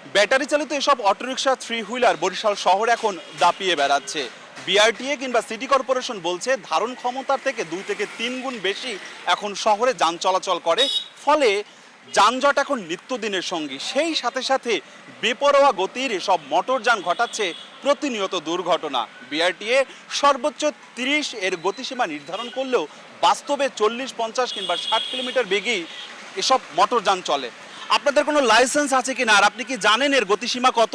Battery চালিত এসব autorickshaw three wheeler Barishal শহর এখন দাপিয়ে বেড়াচ্ছে। বিআরটিএ কিংবা সিটি কর্পোরেশন বলছে ধারণ ক্ষমতার থেকে 2 থেকে 3 গুণ বেশি এখন শহরে যান চলাচল করে, ফলে যানজট এখন নিত্যদিনের সঙ্গী। সেই সাথে সাথে বেপরোয়া গতির এসব মোটরযান ঘটাচ্ছে প্রতিনিয়ত দুর্ঘটনা। বিআরটিএ সর্বোচ্চ 30 এর গতিসীমা নির্ধারণ করলেও বাস্তবে 40, 50 কিংবা 60 কিলোমিটার বেগেই এসব মোটরযান চলে। আপনাদের কোনো লাইসেন্স আছে কিনা, আর আপনি কি জানেন এর গতিসীমা কত?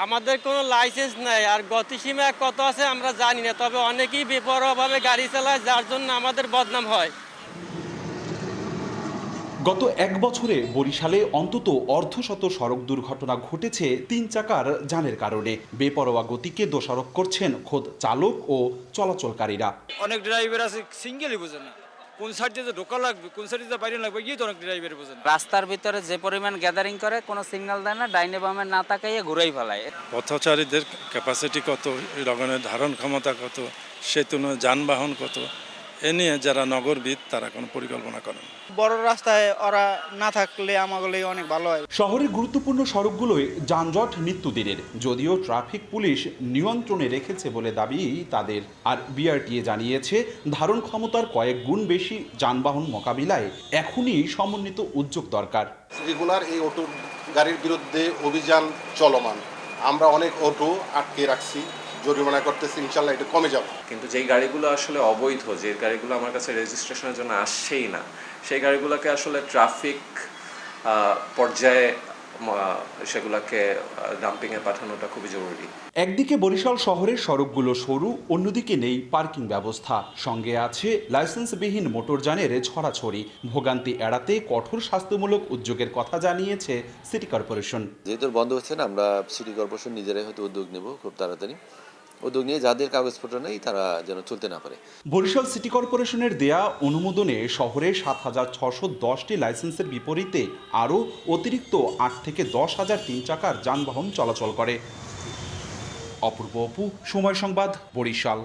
আমাদের কোনো লাইসেন্স নাই, আর গতিসীমা কত আছে আমরা জানি না। তবে অনেকেই বেপরোয়াভাবে গাড়ি চালায়, যার জন্য আমাদের বদনাম হয়। গত 1 বছরে বরিশালে অন্তত অর্ধশত সড়ক দুর্ঘটনা ঘটেছে 3 চাকার যানের কারণে। বেপরোয়া গতিকে দোষারোপ করছেন খোদ চালক ও চলাচলকারীরা। অনেক ড্রাইভার আছে সিঙ্গেলই বোঝে না কোন সাইড দিয়ে ঢোকা লাগবে, কোন সাইড দিয়ে বাইরে লাগবে, গিয়ে তো অনেক ড্রাইভার বোঝে না। রাস্তার ভিতরে যে পরিমাণ গ্যাদারিং করে, কোনো সিগন্যাল দেয় না, ডাইনে বামে না তাকাইয়ে ঘুরেই ফেলায়। পথচারীদের ক্যাপাসিটি কত, লগনের ধারণ ক্ষমতা কত, সে তুলনায় যানবাহন কত, এ নিয়ে যারা নগরবিদ তারা কোনো পরিকল্পনা করেন। বড় রাস্তায় ওরা না থাকলে আমাগুলোই অনেক ভালো হয়। শহরের গুরুত্বপূর্ণ সড়কগুলোয় যানজট নিত্যদিনের, যদিও ট্রাফিক পুলিশ নিয়ন্ত্রণে রেখেছে বলে দাবি তাদের। আর বিআরটিএ জানিয়েছে ধারণ ক্ষমতার কয়েক গুণ বেশি যানবাহন মোকাবিলায় এখনই সমন্বিত উদ্যোগ দরকার। রেগুলার এই অটো গাড়ির বিরুদ্ধে অভিযান চলমান। আমরা অনেক অটো আটকে রাখছি, জরিমানা করতেছি, ইনশাল্লাহ এটা কমে যাবে। কিন্তু যেই গাড়িগুলো আসলে অবৈধ, যে গাড়িগুলো আমার কাছে রেজিস্ট্রেশনের জন্য আসছেই না, সেই গাড়িগুলোকে আসলে ট্রাফিক পর্যায়ে সেগুলোকে ডাম্পিংয়ে পাঠানোটা খুবই জরুরি। একদিকে বরিশাল শহরের সড়কগুলো সরু, অন্যদিকে নেই পার্কিং ব্যবস্থা, সঙ্গে আছে লাইসেন্সবিহীন মোটরযানের ছড়াছড়ি। ভোগান্তি এড়াতে কঠোর স্বাস্থ্যমূলক উদ্যোগের কথা জানিয়েছে সিটি কর্পোরেশন। যেহেতু বন্ধ হচ্ছে না, আমরা সিটি কর্পোরেশন নিজেরাই হয়তো উদ্যোগ নেব খুব তাড়াতাড়ি। উদ্যোগ নিয়ে যাদের কাগজপত্র নেই তারা যেন চলতে না পারে। বরিশাল সিটি কর্পোরেশনের দেয়া অনুমোদনে শহরে 7,610টি লাইসেন্সের বিপরীতে আরও অতিরিক্ত 8 থেকে 10,000 3 চাকার যানবাহন চলাচল করে। অপূর্ব অপু, সময় সংবাদ, বরিশাল।